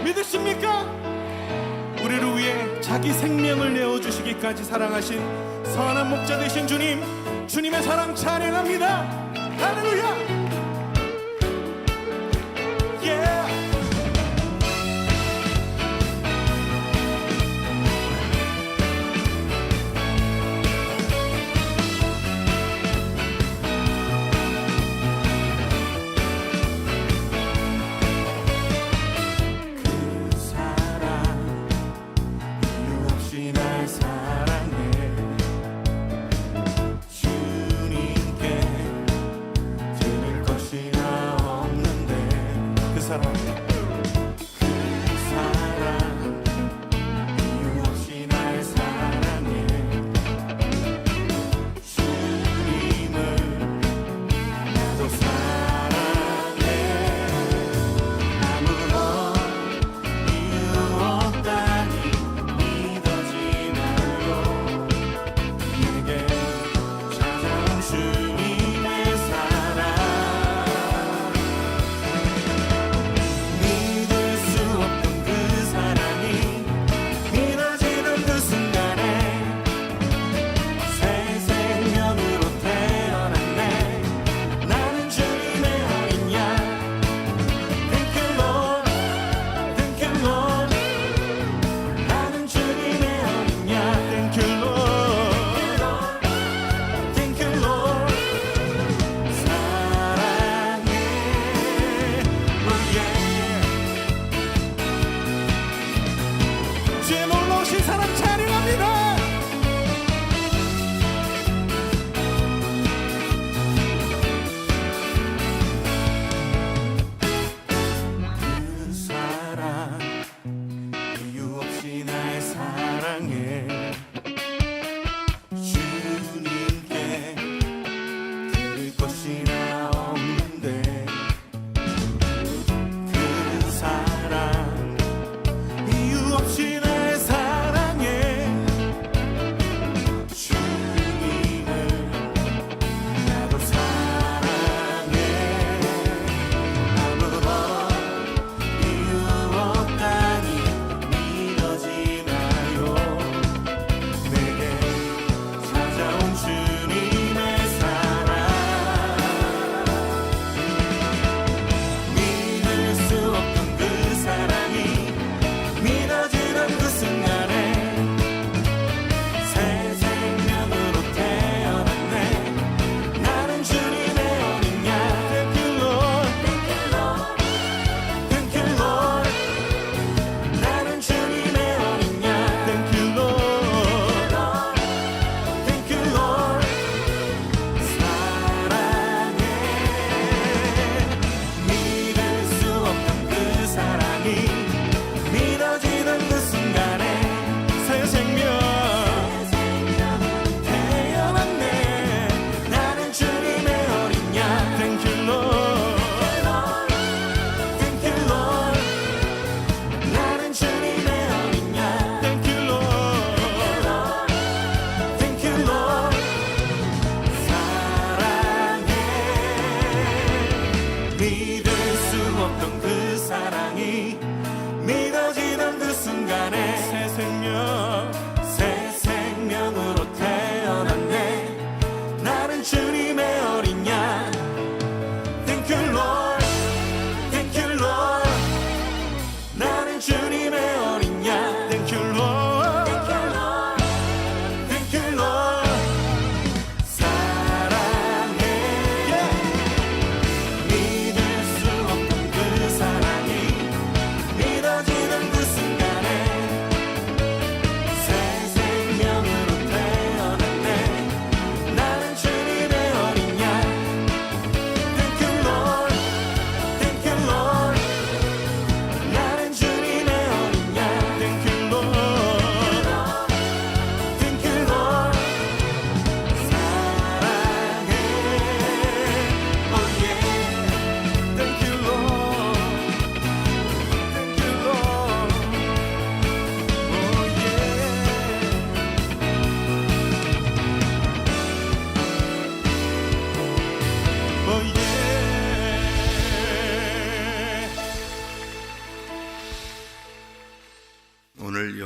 믿으십니까? 우리를 위해 자기 생명을 내어주시기까지 사랑하신 선한 목자 되신 주님, 주님의 사랑 찬양합니다. 할렐루야. 주님께 죄를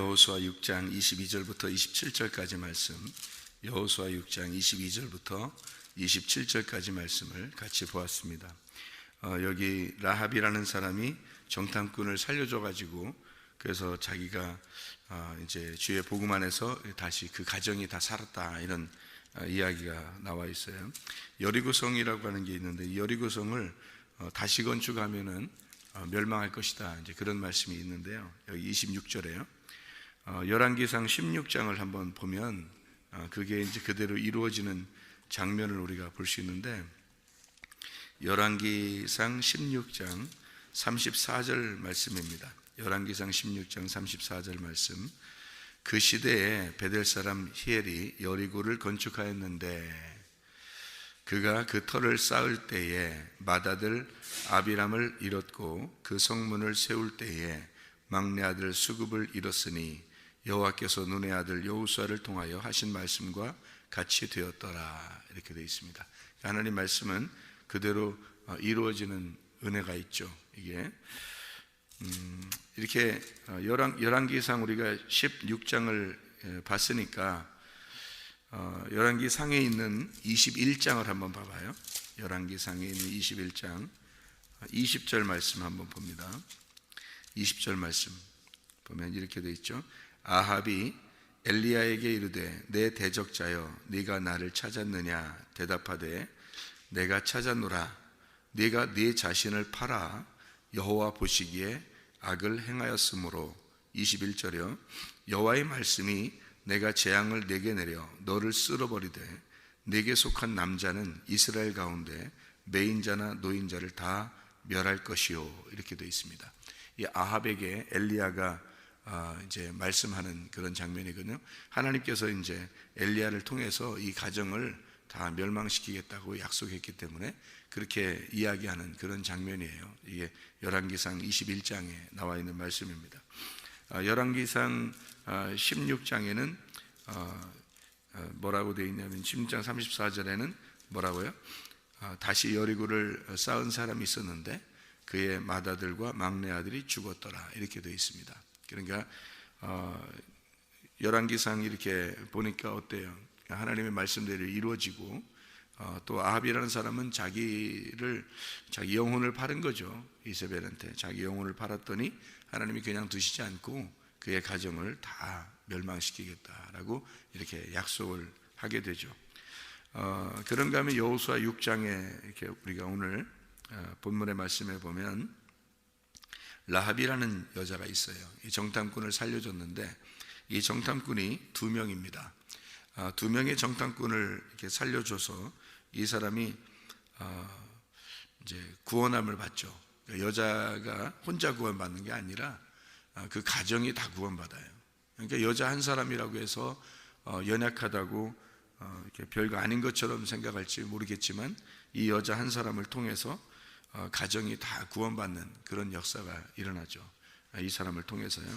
여호수아 6장 22절부터 27절까지 말씀, 여호수아 6장 22절부터 27절까지 말씀을 같이 보았습니다. 여기 라합이라는 사람이 정탐꾼을 살려줘가지고 그래서 자기가 이제 주의 복음 안에서 다시 그 가정이 다 살았다, 이런 이야기가 나와 있어요. 여리고성이라고 하는 게 있는데 이 여리고성을 다시 건축하면은 멸망할 것이다, 이제 그런 말씀이 있는데요. 여기 26절에요. 열왕기상 16장을 한번 보면 그게 이제 그대로 이루어지는 장면을 우리가 볼 수 있는데, 열왕기상 16장 34절 말씀입니다. 열왕기상 16장 34절 말씀. 그 시대에 베델 사람 히엘이 여리고를 건축하였는데 그가 그 터를 쌓을 때에 맏아들 아비람을 잃었고 그 성문을 세울 때에 막내 아들 수굽을 잃었으니 여호와께서 눈의 아들 여호수아를 통하여 하신 말씀과 같이 되었더라, 이렇게 되어 있습니다. 하나님 말씀은 그대로 이루어지는 은혜가 있죠. 이게 이렇게 열왕기상 우리가 16장을 봤으니까 열왕기상에 있는 21장을 한번 봐봐요. 열왕기상에 있는 21장 20절 말씀 한번 봅니다. 20절 말씀 보면 이렇게 되어 있죠. 아합이 엘리야에게 이르되 내 대적자여 네가 나를 찾았느냐 대답하되 내가 찾았노라. 네가 네 자신을 팔아 여호와 보시기에 악을 행하였으므로. 21절이요. 여호와의 말씀이 내가 재앙을 내게 내려 너를 쓸어버리되 내게 속한 남자는 이스라엘 가운데 매인자나 노인자를 다 멸할 것이요, 이렇게 되어 있습니다. 이 아합에게 엘리야가 이제 말씀하는 그런 장면이거든요. 하나님께서 이제 엘리야를 통해서 이 가정을 다 멸망시키겠다고 약속했기 때문에 그렇게 이야기하는 그런 장면이에요. 이게 열왕기상 21장에 나와 있는 말씀입니다. 열왕기상 16장에는 뭐라고 되어 있냐면 16장 34절에는 뭐라고요? 다시 여리고를 쌓은 사람이 있었는데 그의 맏아들과 막내 아들이 죽었더라, 이렇게 되어 있습니다. 그러니까 열왕기상 이렇게 보니까 어때요? 하나님의 말씀대로 이루어지고 또 아합이라는 사람은 자기 영혼을 팔은 거죠. 이세벨한테 자기 영혼을 팔았더니 하나님이 그냥 두시지 않고 그의 가정을 다 멸망시키겠다라고 이렇게 약속을 하게 되죠. 그런가 하면 여호수아 6장에 이렇게 우리가 오늘 본문의 말씀에 보면 라합이라는 여자가 있어요. 이 정탐꾼을 살려줬는데 이 정탐꾼이 2명입니다. 2명의 정탐꾼을 이렇게 살려줘서 이 사람이 이제 구원함을 받죠. 그러니까 여자가 혼자 구원받는 게 아니라 그 가정이 다 구원받아요. 그러니까 여자 한 사람이라고 해서 연약하다고 이렇게 별거 아닌 것처럼 생각할지 모르겠지만 이 여자 한 사람을 통해서 가정이 다 구원받는 그런 역사가 일어나죠. 이 사람을 통해서요.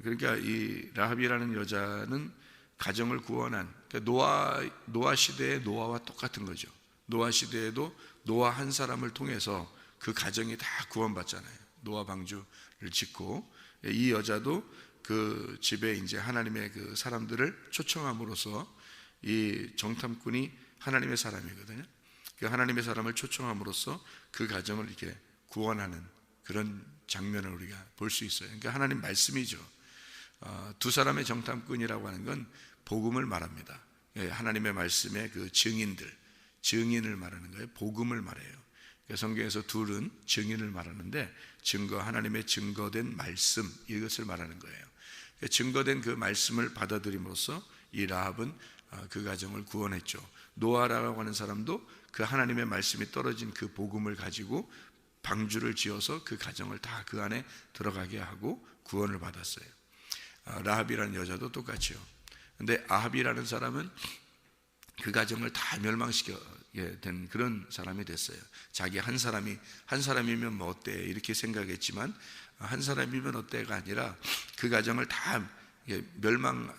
그러니까 이 라합이라는 여자는 가정을 구원한, 그러니까 노아 시대의 노아와 똑같은 거죠. 노아 시대에도 노아 한 사람을 통해서 그 가정이 다 구원받잖아요. 노아 방주를 짓고 이 여자도 그 집에 이제 하나님의 그 사람들을 초청함으로써 이 정탐꾼이 하나님의 사람이거든요. 그 하나님의 사람을 초청함으로써 그 가정을 이렇게 구원하는 그런 장면을 우리가 볼 수 있어요. 그러니까 하나님 말씀이죠. 2사람의 정탐꾼이라고 하는 건 복음을 말합니다. 하나님의 말씀의 그 증인을 말하는 거예요. 복음을 말해요. 성경에서 둘은 증인을 말하는데 하나님의 증거된 말씀, 이것을 말하는 거예요. 증거된 그 말씀을 받아들임으로써 이 라합은 그 가정을 구원했죠. 노아라고 하는 사람도 그 하나님의 말씀이 떨어진 그 복음을 가지고 방주를 지어서 그 가정을 다 그 안에 들어가게 하고 구원을 받았어요. 라합이라는 여자도 똑같이요. 근데 아합이라는 사람은 그 가정을 다 멸망시키게 된 그런 사람이 됐어요. 자기 한 사람이면 뭐 어때 이렇게 생각했지만 한 사람이면 어때가 아니라 그 가정을 다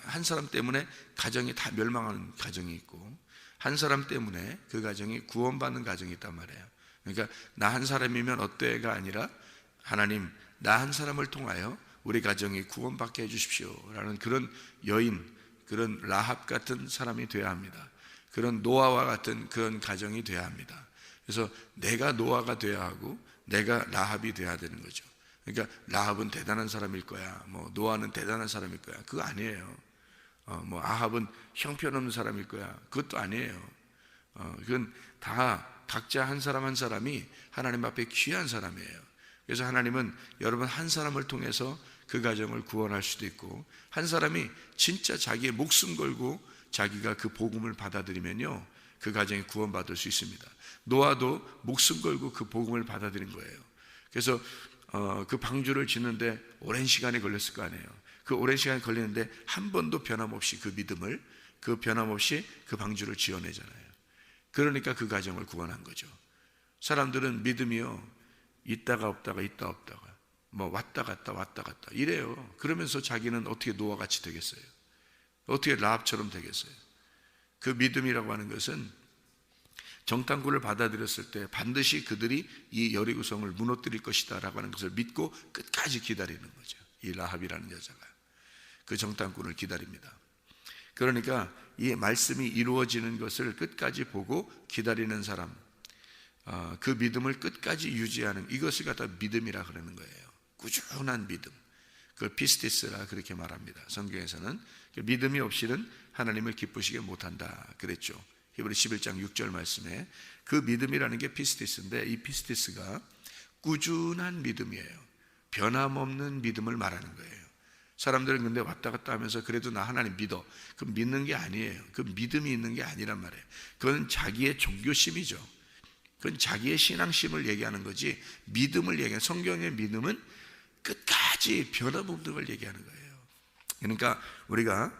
한 사람 때문에 가정이 다 멸망하는 가정이 있고 한 사람 때문에 그 가정이 구원받는 가정이 있단 말이에요. 그러니까 나 한 사람이면 어때가 아니라 하나님 나 한 사람을 통하여 우리 가정이 구원받게 해주십시오라는 그런 여인, 그런 라합 같은 사람이 되어야 합니다. 그런 노아와 같은 그런 가정이 되어야 합니다. 그래서 내가 노아가 되어야 하고 내가 라합이 되어야 되는 거죠. 그러니까 라합은 대단한 사람일 거야, 뭐 노아는 대단한 사람일 거야, 그거 아니에요. 뭐 아합은 형편없는 사람일 거야, 그것도 아니에요. 그건 다 각자 한 사람 한 사람이 하나님 앞에 귀한 사람이에요. 그래서 하나님은 여러분 한 사람을 통해서 그 가정을 구원할 수도 있고, 한 사람이 진짜 자기의 목숨 걸고 자기가 그 복음을 받아들이면요, 그 가정이 구원받을 수 있습니다. 노아도 목숨 걸고 그 복음을 받아들인 거예요. 그래서 그 방주를 짓는데 오랜 시간이 걸렸을 거 아니에요. 그 오랜 시간이 걸리는데 한 번도 변함없이 그 믿음을, 그 변함없이 그 방주를 지어내잖아요. 그러니까 그 가정을 구원한 거죠. 사람들은 믿음이요, 있다가 없다가 있다 없다가 뭐 왔다 갔다 왔다 갔다 이래요. 그러면서 자기는 어떻게 노아같이 되겠어요? 어떻게 라합처럼 되겠어요? 그 믿음이라고 하는 것은 정탐꾼을 받아들였을 때 반드시 그들이 이 여리고성을 무너뜨릴 것이다 라고 하는 것을 믿고 끝까지 기다리는 거죠. 이 라합이라는 여자가 그 정탐꾼을 기다립니다. 그러니까 이 말씀이 이루어지는 것을 끝까지 보고 기다리는 사람, 그 믿음을 끝까지 유지하는, 이것을 갖다 믿음이라 그러는 거예요. 꾸준한 믿음, 그걸 피스티스라 그렇게 말합니다. 성경에서는 믿음이 없이는 하나님을 기쁘시게 못한다 그랬죠. 히브리 11장 6절 말씀에 그 믿음이라는 게 피스티스인데, 이 피스티스가 꾸준한 믿음이에요. 변함없는 믿음을 말하는 거예요. 사람들은 근데 왔다 갔다 하면서 그래도 나 하나님 믿어, 그 믿는 게 아니에요. 그 믿음이 있는 게 아니란 말이에요. 그건 자기의 종교심이죠. 그건 자기의 신앙심을 얘기하는 거지, 믿음을 얘기하는, 성경의 믿음은 끝까지 변함없는 걸 얘기하는 거예요. 그러니까 우리가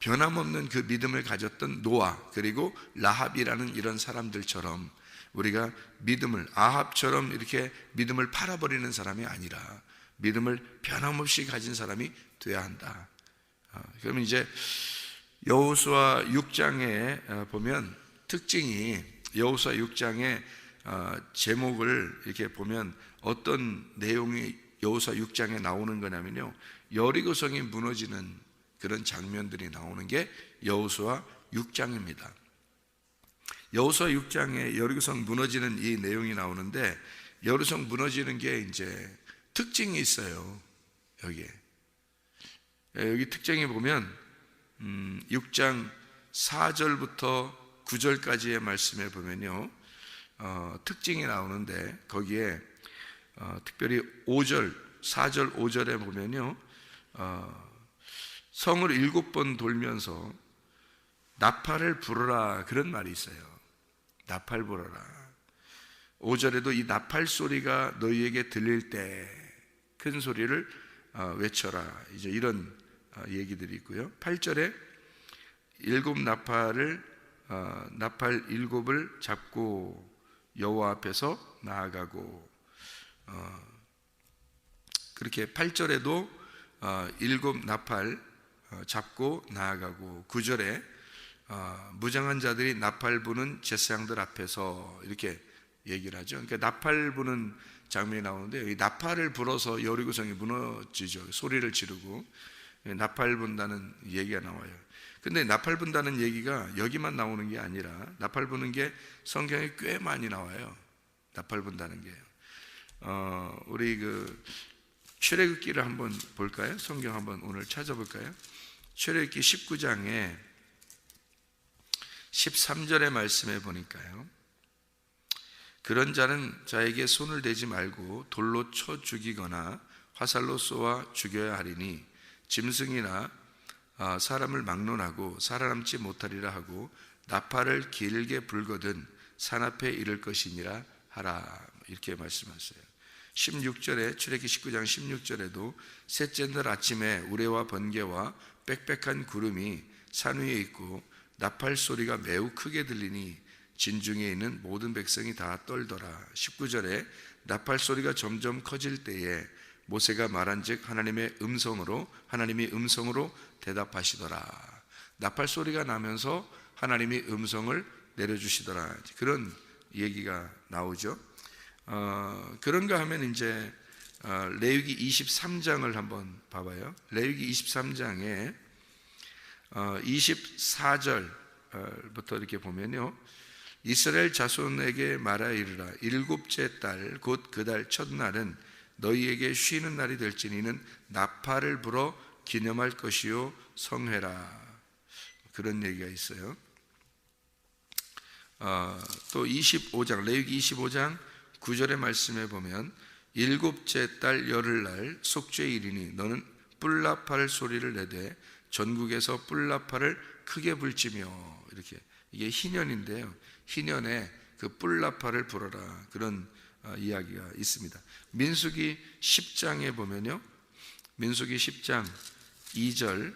변함없는 그 믿음을 가졌던 노아 그리고 라합이라는 이런 사람들처럼 우리가 믿음을, 아합처럼 이렇게 믿음을 팔아버리는 사람이 아니라 믿음을 변함없이 가진 사람이 돼야 한다. 그러면 이제 여호수아 6장에 보면 특징이, 여호수아 6장의 제목을 이렇게 보면 어떤 내용이 여호수아 6장에 나오는 거냐면요, 여리고성이 무너지는 그런 장면들이 나오는 게 여호수아 6장입니다. 여호수아 6장에 여리고성 무너지는 이 내용이 나오는데, 여리고성 무너지는 게 이제 특징이 있어요. 여기 특징에 보면 6장 4절부터 9절까지의 말씀에 보면요, 특징이 나오는데 거기에 특별히 5절, 4절, 5절에 보면요, 성을 7번 돌면서 나팔을 불어라 그런 말이 있어요. 나팔 불어라. 5절에도 이 나팔 소리가 너희에게 들릴 때 큰 소리를 외쳐라, 이제 이런 얘기들이 있고요. 8절에 7 나팔을 나팔 7을 잡고 여호와 앞에서 나아가고, 그렇게 8절에도 7 나팔 잡고 나아가고, 9절에 무장한 자들이 나팔 부는 제사장들 앞에서 이렇게 얘기를 하죠. 그러니까 나팔 부는 장면이 나오는데, 이 나팔을 불어서 여리고성이 무너지죠. 소리를 지르고 나팔 분다는 얘기가 나와요. 근데 나팔 분다는 얘기가 여기만 나오는 게 아니라 나팔 부는 게 성경에 꽤 많이 나와요. 나팔 분다는 게. 우리 그 출애굽기를 한번 볼까요? 성경 한번 오늘 찾아볼까요? 출애굽기 19장에 13절의 말씀에 보니까요, 그런 자는 자에게 손을 대지 말고 돌로 쳐 죽이거나 화살로 쏘아 죽여야 하리니 짐승이나 사람을 막론하고 살아남지 못하리라 하고 나팔을 길게 불거든 산 앞에 이를 것이니라 하라, 이렇게 말씀하세요. 16절에 출애굽기 19장 16절에도 셋째 날 아침에 우레와 번개와 빽빽한 구름이 산 위에 있고 나팔 소리가 매우 크게 들리니 진중에 있는 모든 백성이 다 떨더라. 19절에 나팔 소리가 점점 커질 때에 모세가 말한즉 하나님이 음성으로 대답하시더라. 나팔 소리가 나면서 하나님이 음성을 내려주시더라, 그런 얘기가 나오죠. 그런가 하면 이제 레위기 23장을 한번 봐봐요. 레위기 23장에 24절부터 이렇게 보면요, 이스라엘 자손에게 말하 이르라. 일곱째 달 곧 그 달 첫날은 너희에게 쉬는 날이 될지니 이는 나팔을 불어 기념할 것이요 성회라. 그런 얘기가 있어요. 또 25장 레위기 25장 9절의 말씀에 보면 일곱째 달 열흘날 속죄일이니 너는 뿔나팔 소리를 내되 전국에서 뿔나팔을 크게 불지며, 이렇게, 이게 희년인데요, 희년에 그 뿔나팔을 불어라, 그런 이야기가 있습니다. 민수기 10장에 보면요, 민수기 10장 2절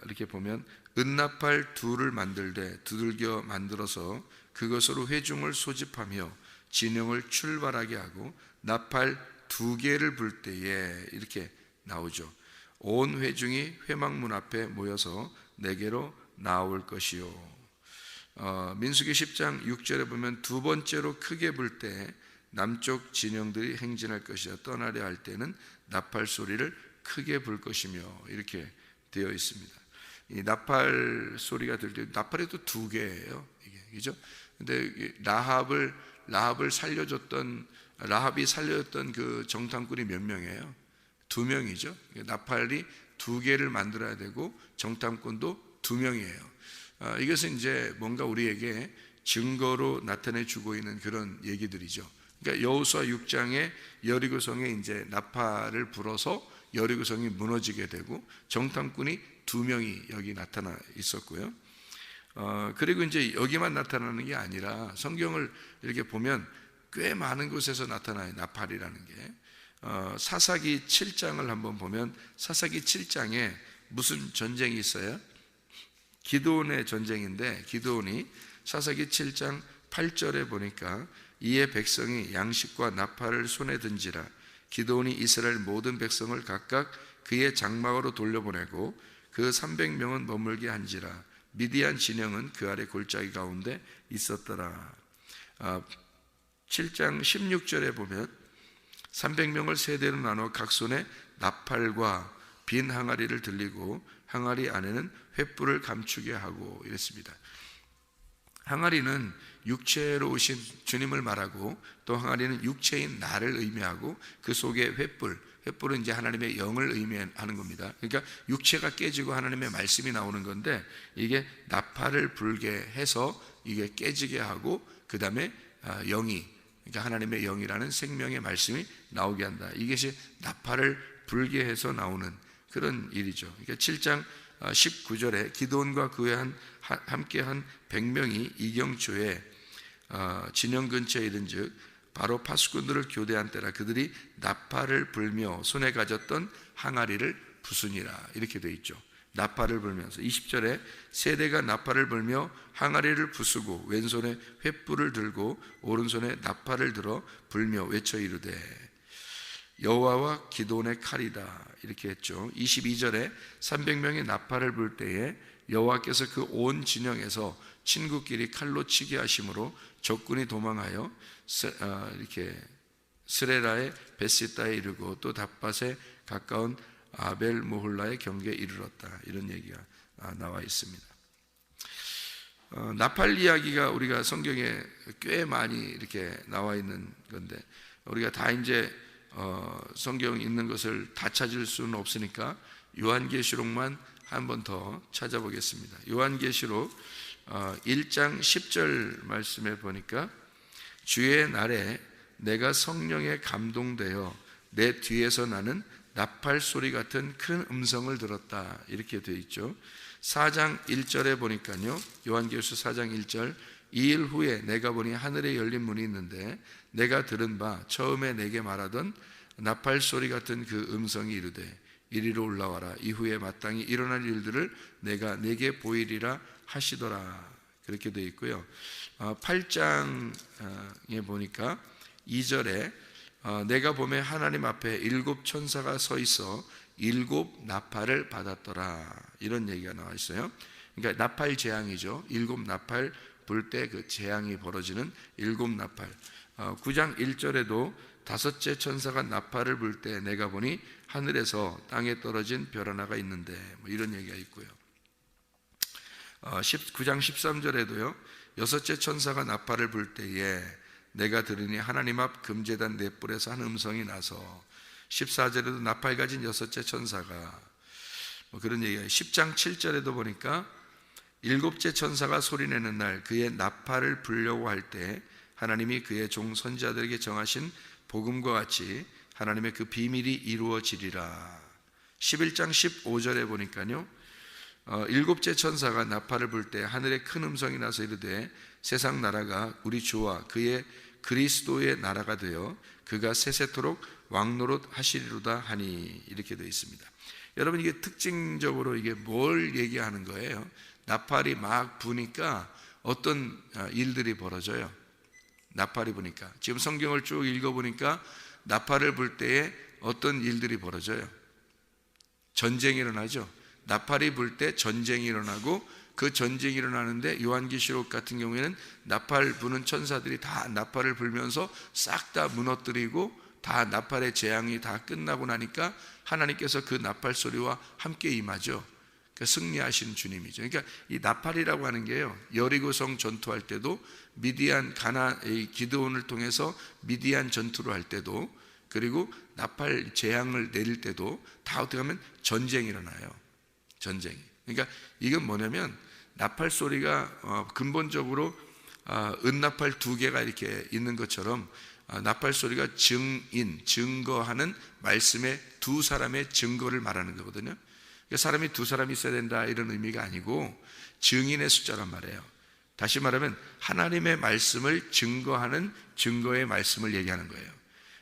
이렇게 보면 은나팔 둘을 만들되 두들겨 만들어서 그것으로 회중을 소집하며 진영을 출발하게 하고 나팔 2개를 불 때에, 이렇게 나오죠. 온 회중이 회막문 앞에 모여서 내게로 나올 것이요. 민수기 10장 6절에 보면 두 번째로 크게 불 때 남쪽 진영들이 행진할 것이요 떠나려 할 때는 나팔 소리를 크게 불 것이며, 이렇게 되어 있습니다. 이 나팔 소리가 들 때, 나팔이 또 2개예요, 이게, 그죠? 근데 라합이 살려줬던 그 정탐꾼이 몇 명이에요? 2명이죠. 나팔이 2개를 만들어야 되고 정탐꾼도 2명이에요. 이것은 이제 뭔가 우리에게 증거로 나타내 주고 있는 그런 얘기들이죠. 그러니까 여호수아 6장에 여리고성에 이제 나팔을 불어서 여리고성이 무너지게 되고 정탐꾼이 2명이 여기 나타나 있었고요. 그리고 이제 여기만 나타나는 게 아니라 성경을 이렇게 보면 꽤 많은 곳에서 나타나요, 나팔이라는 게. 사사기 7장을 한번 보면 사사기 7장에 무슨 전쟁이 있어요? 기드온의 전쟁인데, 기드온이 사사기 7장 8절에 보니까 이에 백성이 양식과 나팔을 손에 든지라 기드온이 이스라엘 모든 백성을 각각 그의 장막으로 돌려보내고 그 300명은 머물게 한지라 미디안 진영은 그 아래 골짜기 가운데 있었더라. 7장 16절에 보면 300명을 세대로 나눠 각 손에 나팔과 빈 항아리를 들리고 항아리 안에는 횃불을 감추게 하고 이랬습니다. 항아리는 육체로 오신 주님을 말하고 또 항아리는 육체인 나를 의미하고 그 속에 횃불은 이제 하나님의 영을 의미하는 겁니다. 그러니까 육체가 깨지고 하나님의 말씀이 나오는 건데, 이게 나팔을 불게 해서 이게 깨지게 하고 그 다음에 영이, 그러니까 하나님의 영이라는 생명의 말씀이 나오게 한다. 이것이 나팔을 불게 해서 나오는 그런 일이죠. 그러니까 7장 19절에 기드온과 그에 함께 한 100명이 이경초에 진영 근처에 이른즉 바로 파수꾼들을 교대한 때라 그들이 나팔을 불며 손에 가졌던 항아리를 부수니라, 이렇게 되어 있죠. 나팔을 불면서 20절에 세대가 나팔을 불며 항아리를 부수고 왼손에 횃불을 들고 오른손에 나팔을 들어 불며 외쳐 이르되 여호와와 기드온의 칼이다, 이렇게 했죠. 22절에 300명이 나팔을 불 때에 여호와께서 그 온 진영에서 친구끼리 칼로 치게 하심으로 적군이 도망하여 이렇게 스레라의 베시다에 이르고 또 답밭에 가까운 아벨 모홀라의 경계에 이르렀다, 이런 얘기가 나와 있습니다. 나팔 이야기가 우리가 성경에 꽤 많이 이렇게 나와 있는 건데, 우리가 다 이제 성경 있는 것을 다 찾을 수는 없으니까 요한계시록만 한 번 더 찾아보겠습니다. 요한계시록 1장 10절 말씀에 보니까 주의 날에 내가 성령에 감동되어 내 뒤에서 나는 나팔 소리 같은 큰 음성을 들었다, 이렇게 되어 있죠. 4장 1절에 보니까요, 요한계시록 4장 1절 2일 후에 내가 보니 하늘에 열린 문이 있는데 내가 들은 바 처음에 내게 말하던 나팔 소리 같은 그 음성이 이르되 이리로 올라와라. 이후에 마땅히 일어날 일들을 내가 내게 보이리라 하시더라, 그렇게 되어 있고요. 8장에 보니까 2절에 내가 보매 하나님 앞에 7 천사가 서 있어 7 나팔을 받았더라, 이런 얘기가 나와 있어요. 그러니까 나팔 재앙이죠. 7 나팔 불 때 그 재앙이 벌어지는 7 나팔. 9장 1절에도 다섯째 천사가 나팔을 불 때 내가 보니 하늘에서 땅에 떨어진 별 하나가 있는데, 뭐 이런 얘기가 있고요. 9장 13절에도요, 여섯째 천사가 나팔을 불 때에 내가 들으니 하나님 앞 금제단 넷불에서 한 음성이 나서, 14절에도 나팔 가진 여섯째 천사가, 뭐 그런 얘기가, 10장 7절에도 보니까 일곱째 천사가 소리내는 날 그의 나팔을 불려고 할 때 하나님이 그의 종 선지자들에게 정하신 복음과 같이 하나님의 그 비밀이 이루어지리라. 11장 15절에 보니까요, 일곱째 천사가 나팔을 불 때 하늘에 큰 음성이 나서 이르되 세상 나라가 우리 주와 그의 그리스도의 나라가 되어 그가 세세토록 왕노릇 하시리로다 하니, 이렇게 되어 있습니다. 여러분, 이게 특징적으로 이게 뭘 얘기하는 거예요? 나팔이 막 부니까 어떤 일들이 벌어져요. 나팔이 부니까, 지금 성경을 쭉 읽어보니까 나팔을 불 때에 어떤 일들이 벌어져요? 전쟁이 일어나죠. 나팔이 불 때 전쟁이 일어나고, 그 전쟁이 일어나는데 요한계시록 같은 경우에는 나팔 부는 천사들이 다 나팔을 불면서 싹 다 무너뜨리고, 다 나팔의 재앙이 다 끝나고 나니까 하나님께서 그 나팔 소리와 함께 임하죠. 그러니까 승리하신 주님이죠. 그러니까 이 나팔이라고 하는 게요, 여리고성 전투할 때도, 미디안 기드온을 통해서 미디안 전투를 할 때도, 그리고 나팔 재앙을 내릴 때도 다 어떻게 하면 전쟁이 일어나요. 전쟁이. 그러니까 이건 뭐냐면, 나팔 소리가 근본적으로 은나팔 두 개가 이렇게 있는 것처럼 나팔 소리가 증거하는 말씀의 두 사람의 증거를 말하는 거거든요. 그러니까 사람이 두 사람이 있어야 된다 이런 의미가 아니고 증인의 숫자란 말이에요. 다시 말하면 하나님의 말씀을 증거하는 증거의 말씀을 얘기하는 거예요.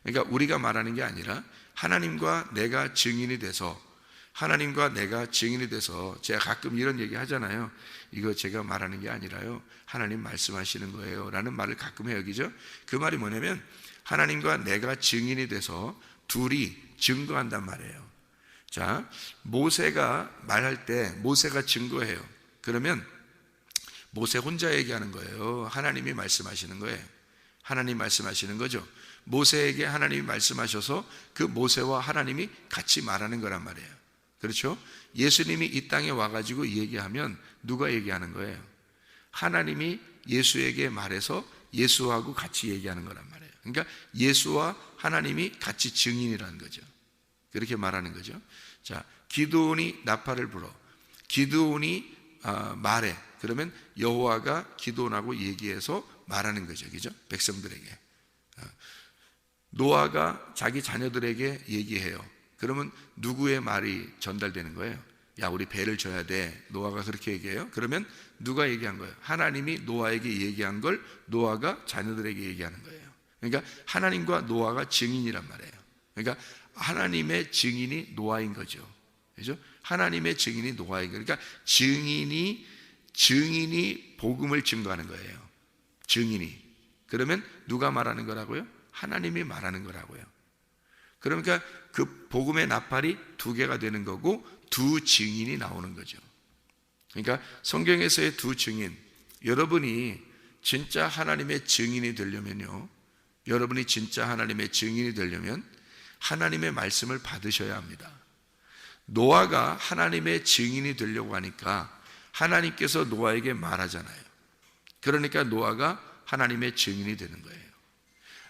그러니까 우리가 말하는 게 아니라 하나님과 내가 증인이 돼서, 하나님과 내가 증인이 돼서, 제가 가끔 이런 얘기 하잖아요. 이거 제가 말하는 게 아니라요, 하나님 말씀하시는 거예요 라는 말을 가끔 해요. 그죠? 그 말이 뭐냐면 하나님과 내가 증인이 돼서 둘이 증거한단 말이에요. 자, 모세가 말할 때 모세가 증거해요. 그러면 모세 혼자 얘기하는 거예요? 하나님이 말씀하시는 거예요? 하나님 말씀하시는 거죠. 모세에게 하나님이 말씀하셔서 그 모세와 하나님이 같이 말하는 거란 말이에요. 그렇죠? 예수님이 이 땅에 와가지고 얘기하면 누가 얘기하는 거예요? 하나님이 예수에게 말해서 예수하고 같이 얘기하는 거란 말이에요. 그러니까 예수와 하나님이 같이 증인이라는 거죠. 그렇게 말하는 거죠. 자, 기드온이 나팔을 불어, 기드온이 말해. 그러면 여호와가 기드온하고 얘기해서 말하는 거죠. 그죠? 백성들에게. 노아가 자기 자녀들에게 얘기해요. 그러면 누구의 말이 전달되는 거예요? 야, 우리 배를 져야 돼. 노아가 그렇게 얘기해요. 그러면 누가 얘기한 거예요? 하나님이 노아에게 얘기한 걸 노아가 자녀들에게 얘기하는 거예요. 그러니까 하나님과 노아가 증인이란 말이에요. 그러니까 하나님의 증인이 노아인 거죠. 그죠? 하나님의 증인이 노아인 거예요. 그러니까 증인이 복음을 증거하는 거예요. 증인이. 그러면 누가 말하는 거라고요? 하나님이 말하는 거라고요. 그러니까 그 복음의 나팔이 두 개가 되는 거고 두 증인이 나오는 거죠. 그러니까 성경에서의 두 증인, 여러분이 진짜 하나님의 증인이 되려면요, 여러분이 진짜 하나님의 증인이 되려면 하나님의 말씀을 받으셔야 합니다. 노아가 하나님의 증인이 되려고 하니까 하나님께서 노아에게 말하잖아요. 그러니까 노아가 하나님의 증인이 되는 거예요.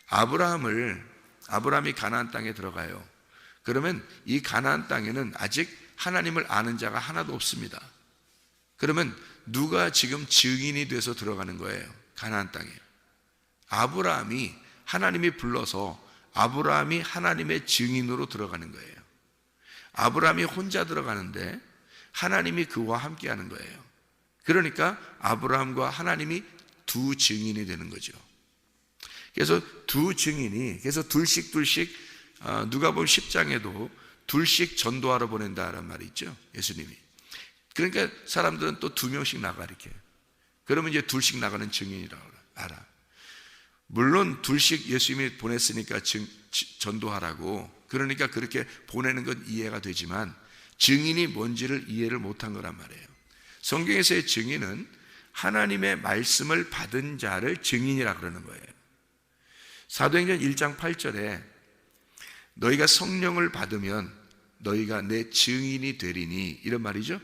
아브라함이 가나안 땅에 들어가요. 그러면 이 가나안 땅에는 아직 하나님을 아는 자가 하나도 없습니다. 그러면 누가 지금 증인이 돼서 들어가는 거예요? 가나안 땅에 아브라함이, 하나님이 불러서 아브라함이 하나님의 증인으로 들어가는 거예요. 아브라함이 혼자 들어가는데 하나님이 그와 함께 하는 거예요. 그러니까 아브라함과 하나님이 두 증인이 되는 거죠. 그래서 두 증인이, 그래서 둘씩 누가복음 10장에도 둘씩 전도하러 보낸다라는 말이 있죠, 예수님이. 그러니까 사람들은 또 두 명씩 나가 이렇게. 그러면 이제 둘씩 나가는 증인이라고 알아. 물론 둘씩 예수님이 보냈으니까 전도하라고, 그러니까 그렇게 보내는 건 이해가 되지만 증인이 뭔지를 이해를 못한 거란 말이에요. 성경에서의 증인은 하나님의 말씀을 받은 자를 증인이라 그러는 거예요. 사도행전 1장 8절에 너희가 성령을 받으면 너희가 내 증인이 되리니, 이런 말이죠.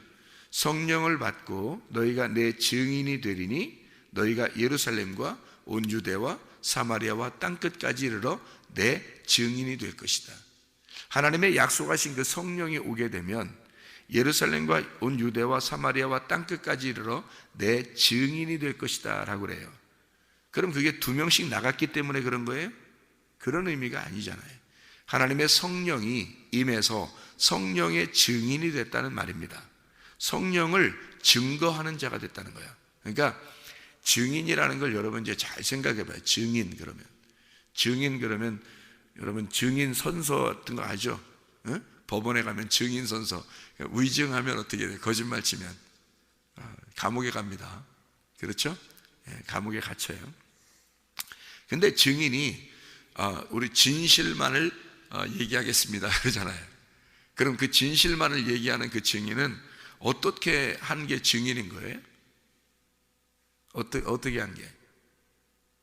성령을 받고 너희가 내 증인이 되리니 너희가 예루살렘과 온 유대와 사마리아와 땅끝까지 이르러 내 증인이 될 것이다. 하나님의 약속하신 그 성령이 오게 되면 예루살렘과 온 유대와 사마리아와 땅끝까지 이르러 내 증인이 될 것이다 라고 그래요. 그럼 그게 2명씩 나갔기 때문에 그런 거예요? 그런 의미가 아니잖아요. 하나님의 성령이 임해서 성령의 증인이 됐다는 말입니다. 성령을 증거하는 자가 됐다는 거야. 그러니까 증인이라는 걸 여러분 이제 잘 생각해 봐요. 증인 그러면 여러분 증인 선서 같은 거 아죠? 응? 법원에 가면 증인 선서, 위증하면 어떻게 돼요? 거짓말 치면 감옥에 갑니다. 그렇죠? 감옥에 갇혀요. 근데 증인이 우리 진실만을 얘기하겠습니다 그러잖아요. 그럼 그 진실만을 얘기하는 그 증인은 어떻게 한 게 증인인 거예요? 어떻게 한 게?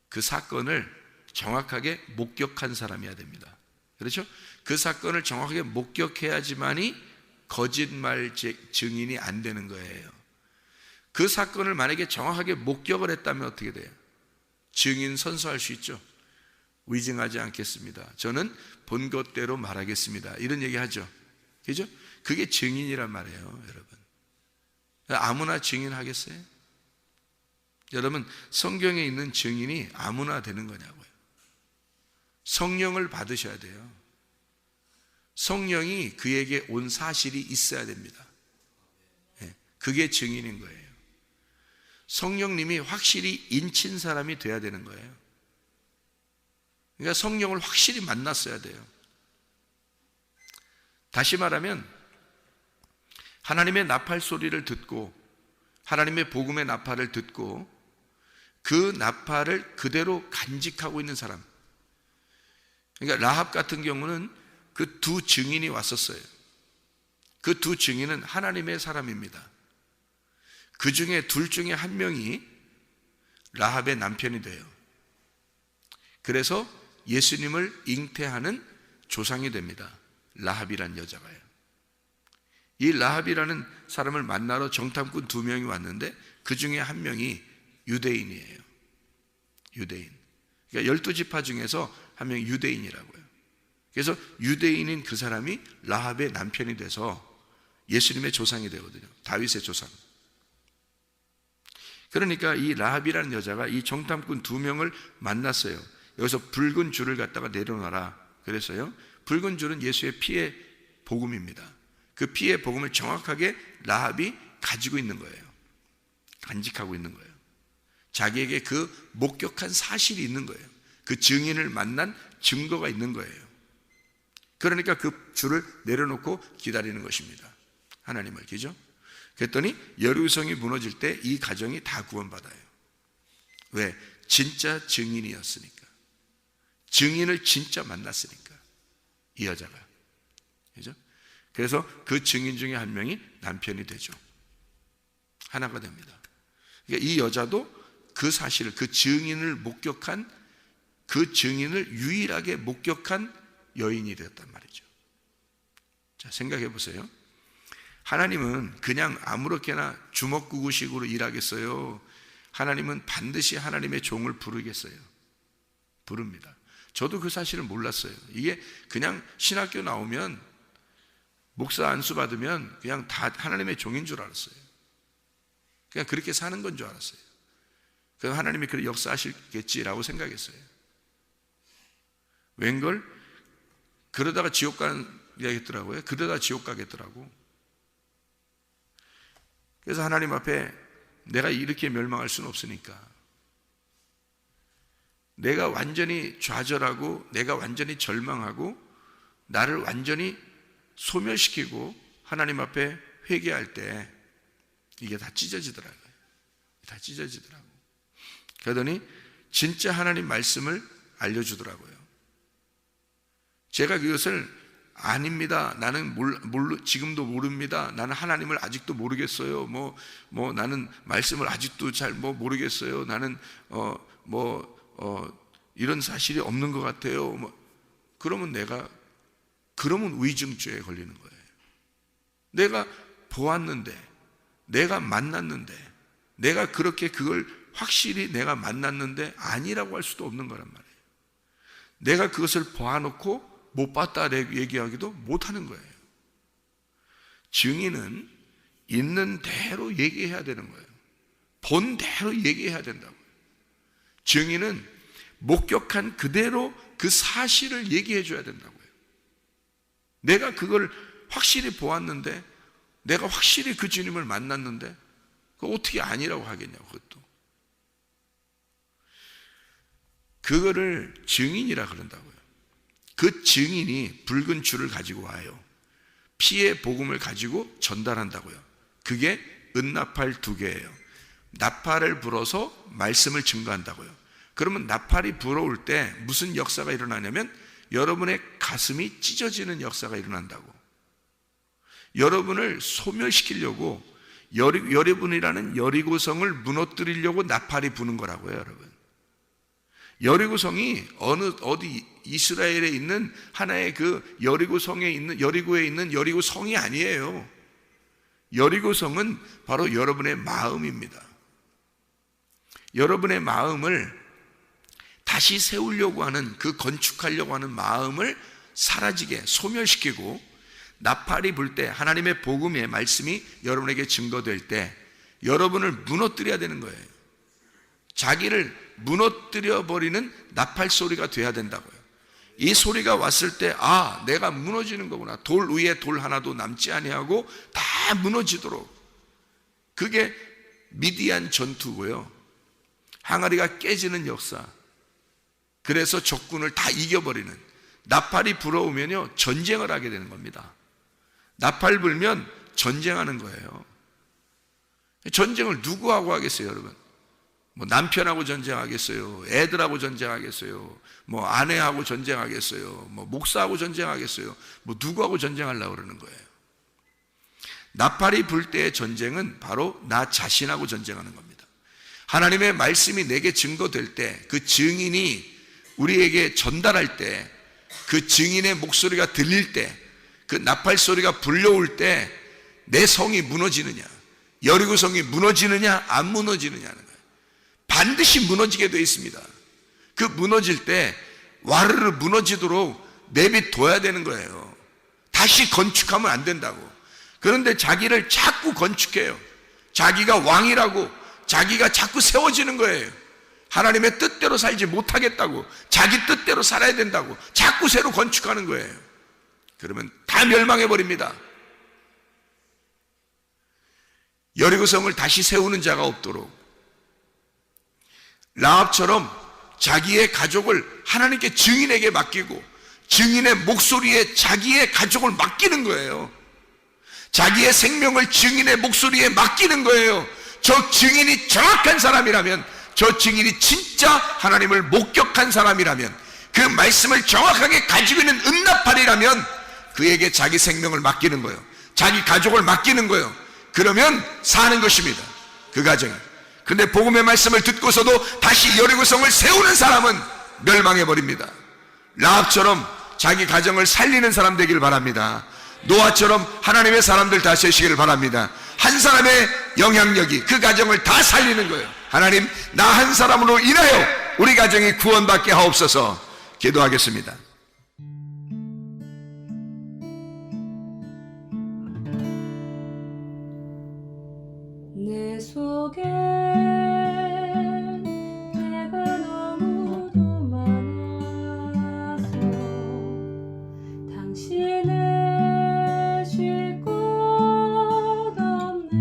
그 사건을 정확하게 목격한 사람이어야 됩니다. 그렇죠? 그 사건을 정확하게 목격해야지만이 거짓말 증인이 안 되는 거예요. 그 사건을 만약에 정확하게 목격을 했다면 어떻게 돼요? 증인 선서할 수 있죠. 위증하지 않겠습니다. 저는 본 것대로 말하겠습니다. 이런 얘기 하죠. 그죠? 그게 증인이란 말이에요, 여러분. 아무나 증인하겠어요? 여러분, 성경에 있는 증인이 아무나 되는 거냐고요. 성령을 받으셔야 돼요. 성령이 그에게 온 사실이 있어야 됩니다. 그게 증인인 거예요. 성령님이 확실히 인친 사람이 돼야 되는 거예요. 그러니까 성령을 확실히 만났어야 돼요. 다시 말하면 하나님의 나팔 소리를 듣고, 하나님의 복음의 나팔을 듣고 그 나팔을 그대로 간직하고 있는 사람. 그러니까 라합 같은 경우는 그 2 증인이 왔었어요. 그 2 증인은 하나님의 사람입니다. 그 중에 둘 중에 한 명이 라합의 남편이 돼요. 그래서 예수님을 잉태하는 조상이 됩니다. 라합이란 여자가요. 이 라합이라는 사람을 만나러 정탐꾼 2명이 왔는데 그 중에 한 명이 유대인이에요. 유대인. 그러니까 12지파 중에서 한 명이 유대인이라고요. 그래서 유대인인 그 사람이 라합의 남편이 돼서 예수님의 조상이 되거든요. 다윗의 조상. 그러니까 이 라합이라는 여자가 이 정탐꾼 2명을 만났어요. 여기서 붉은 줄을 갖다가 내려놔라 그랬어요. 붉은 줄은 예수의 피의 복음입니다. 그 피의 복음을 정확하게 라합이 가지고 있는 거예요. 간직하고 있는 거예요. 자기에게 그 목격한 사실이 있는 거예요. 그 증인을 만난 증거가 있는 거예요. 그러니까 그 줄을 내려놓고 기다리는 것입니다. 하나님을. 그죠? 그랬더니 여리고성이 무너질 때 이 가정이 다 구원받아요. 왜? 진짜 증인이었으니까. 증인을 진짜 만났으니까. 이 여자가. 그죠? 그래서 그 증인 중에 한 명이 남편이 되죠. 하나가 됩니다. 그러니까 이 여자도 그 사실을, 그 증인을 목격한, 그 증인을 유일하게 목격한 여인이 되었단 말이죠. 자, 생각해 보세요. 하나님은 그냥 아무렇게나 주먹구구식으로 일하겠어요? 하나님은 반드시 하나님의 종을 부르겠어요? 부릅니다. 저도 그 사실을 몰랐어요. 이게 그냥 신학교 나오면 목사 안수 받으면 그냥 다 하나님의 종인 줄 알았어요. 그냥 그렇게 사는 건 줄 알았어요. 그럼 하나님이 그렇게 역사하시겠지라고 생각했어요. 웬걸? 그러다가 지옥 가는 이야기했더라고요. 그러다가 지옥 가겠더라고. 그래서 하나님 앞에 내가 이렇게 멸망할 수는 없으니까, 내가 완전히 좌절하고 내가 완전히 절망하고 나를 완전히 소멸시키고 하나님 앞에 회개할 때 이게 다 찢어지더라고요. 다 찢어지더라고요. 그러더니 진짜 하나님 말씀을 알려주더라고요. 제가 그것을 아닙니다. 나는 지금도 모릅니다. 나는 하나님을 아직도 모르겠어요. 나는 말씀을 아직도 잘 모르겠어요. 나는 이런 사실이 없는 것 같아요. 그러면 위증죄에 걸리는 거예요. 내가 보았는데, 내가 만났는데, 내가 그렇게 그걸 확실히 내가 만났는데 아니라고 할 수도 없는 거란 말이에요. 내가 그것을 봐놓고 못 봤다 얘기하기도 못하는 거예요. 증인은 있는 대로 얘기해야 되는 거예요. 본 대로 얘기해야 된다고요. 증인은 목격한 그대로 그 사실을 얘기해 줘야 된다고요. 내가 그걸 확실히 보았는데, 내가 확실히 그 주님을 만났는데 그거 어떻게 아니라고 하겠냐고. 그거를 증인이라 그런다고요. 그 증인이 붉은 줄을 가지고 와요. 피의 복음을 가지고 전달한다고요. 그게 은나팔 2개예요. 나팔을 불어서 말씀을 증거한다고요. 그러면 나팔이 불어올 때 무슨 역사가 일어나냐면 여러분의 가슴이 찢어지는 역사가 일어난다고. 여러분을 소멸시키려고, 여리분이라는 여리고성을 무너뜨리려고 나팔이 부는 거라고요, 여러분. 여리고성이 어디 이스라엘에 있는 하나의 그 여리고성에 있는, 여리고에 있는 여리고성이 아니에요. 여리고성은 바로 여러분의 마음입니다. 여러분의 마음을 다시 세우려고 하는, 그 건축하려고 하는 마음을 사라지게 소멸시키고, 나팔이 불 때 하나님의 복음의 말씀이 여러분에게 증거될 때 여러분을 무너뜨려야 되는 거예요. 자기를 무너뜨려 버리는 나팔 소리가 돼야 된다고요. 이 소리가 왔을 때, 아, 내가 무너지는 거구나. 돌 위에 돌 하나도 남지 아니하고 다 무너지도록. 그게 미디안 전투고요. 항아리가 깨지는 역사. 그래서 적군을 다 이겨버리는, 나팔이 불어오면요 전쟁을 하게 되는 겁니다. 나팔 불면 전쟁하는 거예요. 전쟁을 누구하고 하겠어요, 여러분? 남편하고 전쟁하겠어요? 애들하고 전쟁하겠어요? 아내하고 전쟁하겠어요? 목사하고 전쟁하겠어요? 누구하고 전쟁하려고 그러는 거예요? 나팔이 불 때의 전쟁은 바로 나 자신하고 전쟁하는 겁니다. 하나님의 말씀이 내게 증거될 때, 그 증인이 우리에게 전달할 때, 그 증인의 목소리가 들릴 때, 그 나팔 소리가 불려올 때 내 성이 무너지느냐, 여리고성이 무너지느냐 안 무너지느냐는 거예요. 반드시 무너지게 되어 있습니다. 그 무너질 때 와르르 무너지도록 내비둬야 되는 거예요. 다시 건축하면 안 된다고. 그런데 자기를 자꾸 건축해요. 자기가 왕이라고 자기가 자꾸 세워지는 거예요. 하나님의 뜻대로 살지 못하겠다고, 자기 뜻대로 살아야 된다고 자꾸 새로 건축하는 거예요. 그러면 다 멸망해버립니다. 여리고성을 다시 세우는 자가 없도록, 라합처럼 자기의 가족을 하나님께 증인에게 맡기고 증인의 목소리에 자기의 가족을 맡기는 거예요. 자기의 생명을 증인의 목소리에 맡기는 거예요. 저 증인이 정확한 사람이라면, 저 증인이 진짜 하나님을 목격한 사람이라면, 그 말씀을 정확하게 가지고 있는 은나팔이라면 그에게 자기 생명을 맡기는 거예요. 자기 가족을 맡기는 거예요. 그러면 사는 것입니다, 그 가정이. 근데 복음의 말씀을 듣고서도 다시 여리고성을 세우는 사람은 멸망해버립니다. 라합처럼 자기 가정을 살리는 사람 되길 바랍니다. 노아처럼 하나님의 사람들 다 되시기를 바랍니다. 한 사람의 영향력이 그 가정을 다 살리는 거예요. 하나님, 나 한 사람으로 인하여 우리 가정이 구원받게 하옵소서. 기도하겠습니다. 내 속에 내가 너무도 많아서 당신을 쉴 곳 없네.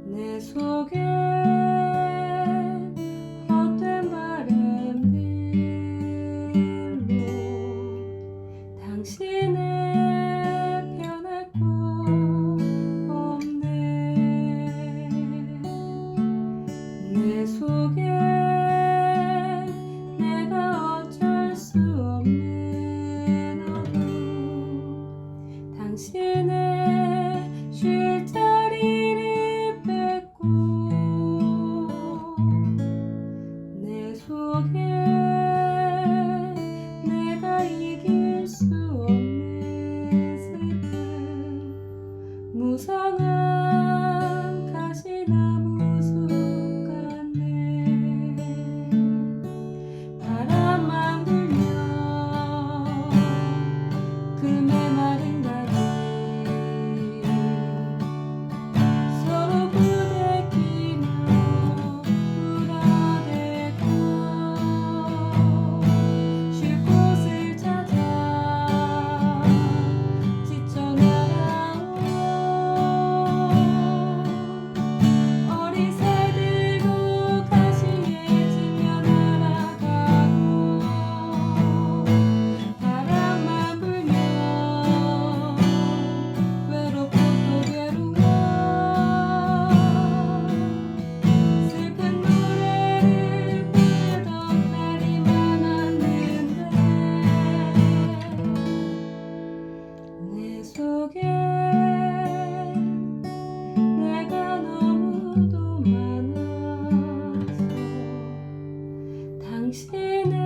내 속에 헛된 바램들로 당신을 변할 곳 없네. 내 속에 내가 어쩔 수 없는 어둠, 당신의 쉴 자리를 뺏고 당신의